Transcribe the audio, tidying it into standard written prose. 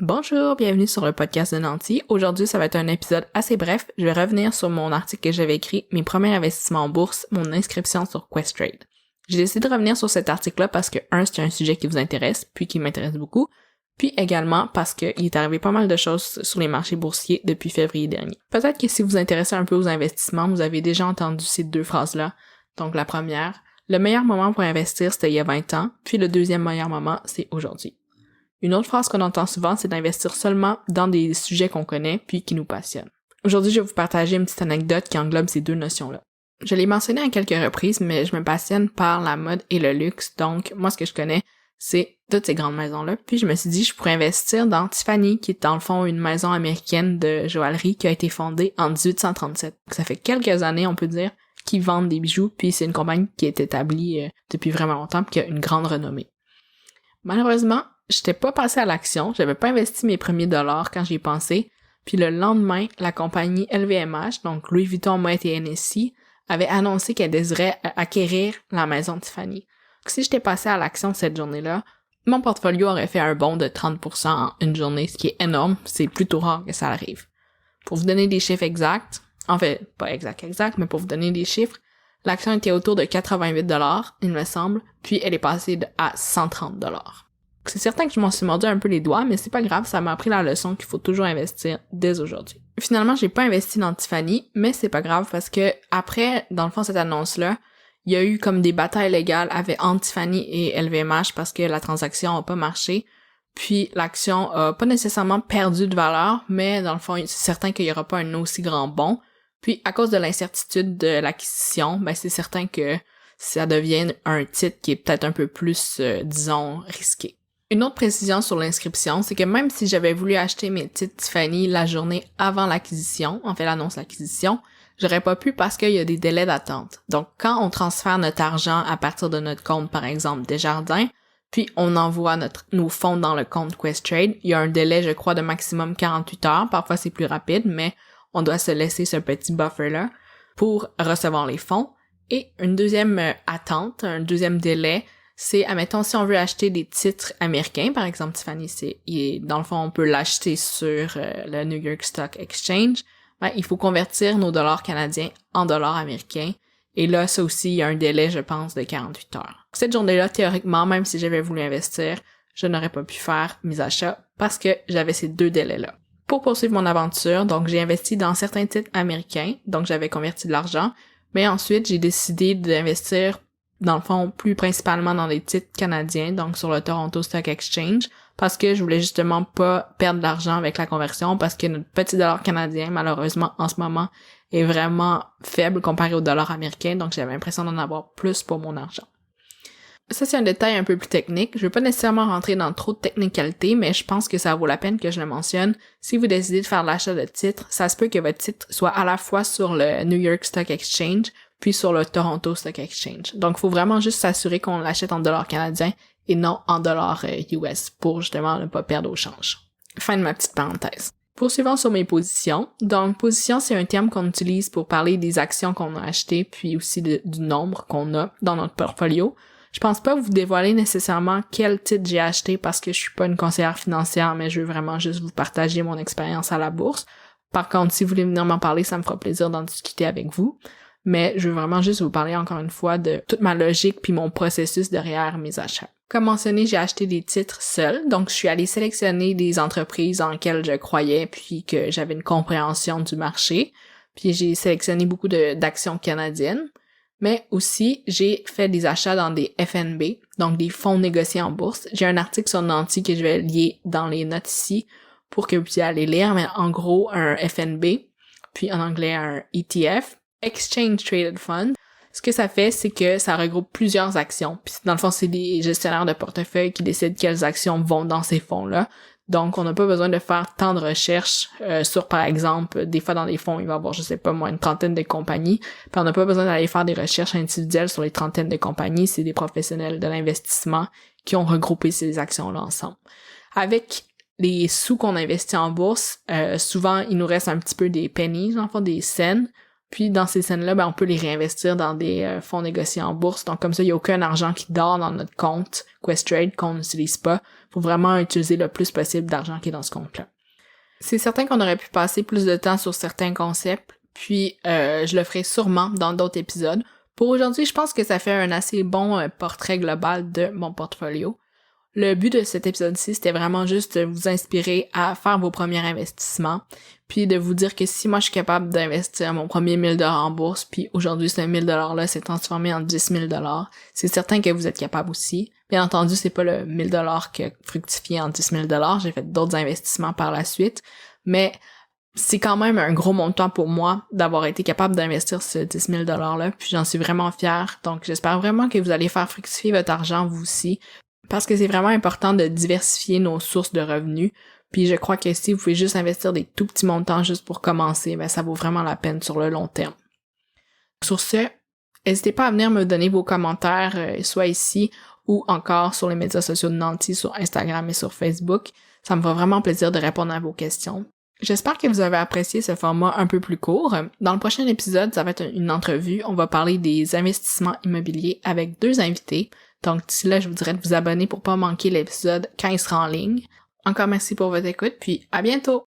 Bonjour, bienvenue sur le podcast de Nancy. Aujourd'hui, ça va être un épisode assez bref. Je vais revenir sur mon article que j'avais écrit, mes premiers investissements en bourse, mon inscription sur Questrade. J'ai décidé de revenir sur cet article-là parce que, c'est un sujet qui vous intéresse, puis qui m'intéresse beaucoup, puis également parce qu'il est arrivé pas mal de choses sur les marchés boursiers depuis février dernier. Peut-être que si vous vous intéressez un peu aux investissements, vous avez déjà entendu ces deux phrases-là. Donc la première, le meilleur moment pour investir, c'était il y a 20 ans, puis le deuxième meilleur moment, c'est aujourd'hui. Une autre phrase qu'on entend souvent, c'est d'investir seulement dans des sujets qu'on connaît puis qui nous passionnent. Aujourd'hui, je vais vous partager une petite anecdote qui englobe ces deux notions-là. Je l'ai mentionné à quelques reprises, mais je me passionne par la mode et le luxe, donc moi ce que je connais, c'est toutes ces grandes maisons-là. Puis je me suis dit, je pourrais investir dans Tiffany, qui est dans le fond une maison américaine de joaillerie qui a été fondée en 1837. Ça fait quelques années, on peut dire, qu'ils vendent des bijoux, puis c'est une compagnie qui est établie depuis vraiment longtemps puis qui a une grande renommée. Malheureusement, j'étais pas passée à l'action, j'avais pas investi mes premiers dollars quand j'y ai pensé, puis le lendemain, la compagnie LVMH, donc Louis Vuitton, Moet et Hennessy, avait annoncé qu'elle désirait acquérir la maison Tiffany. Donc, si j'étais passée à l'action cette journée-là, mon portfolio aurait fait un bond de 30% en une journée, ce qui est énorme, c'est plutôt rare que ça arrive. Pour vous donner des chiffres exacts, en fait, pas exact, mais pour vous donner des chiffres, l'action était autour de 88$, il me semble, puis elle est passée à 130$. C'est certain que je m'en suis mordu un peu les doigts, mais c'est pas grave, ça m'a appris la leçon qu'il faut toujours investir dès aujourd'hui. Finalement, j'ai pas investi dans Tiffany, mais c'est pas grave parce que après, dans le fond, cette annonce-là, il y a eu comme des batailles légales entre Tiffany et LVMH parce que la transaction a pas marché. Puis l'action a pas nécessairement perdu de valeur, mais dans le fond, c'est certain qu'il y aura pas un aussi grand bond. Puis à cause de l'incertitude de l'acquisition, c'est certain que ça devient un titre qui est peut-être un peu plus, disons, risqué. Une autre précision sur l'inscription, c'est que même si j'avais voulu acheter mes titres Tiffany la journée avant l'acquisition, en fait l'annonce l'acquisition, j'aurais pas pu parce qu'il y a des délais d'attente. Donc quand on transfère notre argent à partir de notre compte, par exemple Desjardins, puis on envoie nos fonds dans le compte Questrade, il y a un délai, je crois, de maximum 48 heures, parfois c'est plus rapide, mais on doit se laisser ce petit buffer-là pour recevoir les fonds. Et une deuxième attente, un deuxième délai, c'est, admettons, si on veut acheter des titres américains, par exemple Tiffany, dans le fond, on peut l'acheter sur le New York Stock Exchange, il faut convertir nos dollars canadiens en dollars américains. Et là, ça aussi, il y a un délai, je pense, de 48 heures. Cette journée-là, théoriquement, même si j'avais voulu investir, je n'aurais pas pu faire mes achats parce que j'avais ces deux délais-là. Pour poursuivre mon aventure, donc j'ai investi dans certains titres américains, donc j'avais converti de l'argent, mais ensuite, j'ai décidé d'investir dans le fond, plus principalement dans les titres canadiens, donc sur le Toronto Stock Exchange, parce que je voulais justement pas perdre d'argent avec la conversion, parce que notre petit dollar canadien, malheureusement, en ce moment, est vraiment faible comparé au dollar américain, donc j'avais l'impression d'en avoir plus pour mon argent. Ça, c'est un détail un peu plus technique. Je veux pas nécessairement rentrer dans trop de technicalité, mais je pense que ça vaut la peine que je le mentionne. Si vous décidez de faire l'achat de titres, ça se peut que votre titre soit à la fois sur le New York Stock Exchange, puis sur le Toronto Stock Exchange. Donc, il faut vraiment juste s'assurer qu'on l'achète en dollars canadiens et non en dollars US pour justement ne pas perdre au change. Fin de ma petite parenthèse. Poursuivons sur mes positions. Donc, position, c'est un terme qu'on utilise pour parler des actions qu'on a achetées, puis aussi du nombre qu'on a dans notre portfolio. Je pense pas vous dévoiler nécessairement quel titre j'ai acheté parce que je suis pas une conseillère financière, mais je veux vraiment juste vous partager mon expérience à la bourse. Par contre, si vous voulez venir m'en parler, ça me fera plaisir d'en discuter avec vous. Mais je veux vraiment juste vous parler encore une fois de toute ma logique puis mon processus derrière mes achats. Comme mentionné, j'ai acheté des titres seuls, donc je suis allée sélectionner des entreprises en lesquelles je croyais puis que j'avais une compréhension du marché. Puis j'ai sélectionné beaucoup d'actions canadiennes. Mais aussi, j'ai fait des achats dans des FNB, donc des fonds négociés en bourse. J'ai un article sur Nancy que je vais lier dans les notes ici pour que vous puissiez aller lire, mais en gros, un FNB, puis en anglais un ETF, Exchange Traded Fund. Ce que ça fait, c'est que ça regroupe plusieurs actions. Puis dans le fond, c'est des gestionnaires de portefeuille qui décident quelles actions vont dans ces fonds-là. Donc, on n'a pas besoin de faire tant de recherches sur, par exemple, des fois dans des fonds, il va y avoir, je sais pas moi, une trentaine de compagnies. Puis on n'a pas besoin d'aller faire des recherches individuelles sur les trentaines de compagnies. C'est des professionnels de l'investissement qui ont regroupé ces actions-là ensemble. Avec les sous qu'on investit en bourse, souvent, il nous reste un petit peu des pennies, en fait, des cents. Puis dans ces scènes-là, on peut les réinvestir dans des fonds négociés en bourse. Donc comme ça, il n'y a aucun argent qui dort dans notre compte Questrade qu'on n'utilise pas. Faut vraiment utiliser le plus possible d'argent qui est dans ce compte-là. C'est certain qu'on aurait pu passer plus de temps sur certains concepts, puis je le ferai sûrement dans d'autres épisodes. Pour aujourd'hui, je pense que ça fait un assez bon portrait global de mon portfolio. Le but de cet épisode-ci, c'était vraiment juste de vous inspirer à faire vos premiers investissements, puis de vous dire que si moi je suis capable d'investir mon premier 1000$ en bourse, puis aujourd'hui ce 1000$-là s'est transformé en 10 000$, c'est certain que vous êtes capable aussi. Bien entendu, c'est pas le 1000$ qui a fructifié en 10 000$, j'ai fait d'autres investissements par la suite, mais c'est quand même un gros montant pour moi d'avoir été capable d'investir ce 10 000$-là, puis j'en suis vraiment fière. Donc j'espère vraiment que vous allez faire fructifier votre argent vous aussi, parce que c'est vraiment important de diversifier nos sources de revenus. Puis je crois que si vous pouvez juste investir des tout petits montants juste pour commencer, ça vaut vraiment la peine sur le long terme. Sur ce, n'hésitez pas à venir me donner vos commentaires, soit ici ou encore sur les médias sociaux de Nanti, sur Instagram et sur Facebook. Ça me fera vraiment plaisir de répondre à vos questions. J'espère que vous avez apprécié ce format un peu plus court. Dans le prochain épisode, ça va être une entrevue. On va parler des investissements immobiliers avec 2 invités. Donc d'ici là, je vous dirais de vous abonner pour pas manquer l'épisode quand il sera en ligne. Encore merci pour votre écoute, puis à bientôt!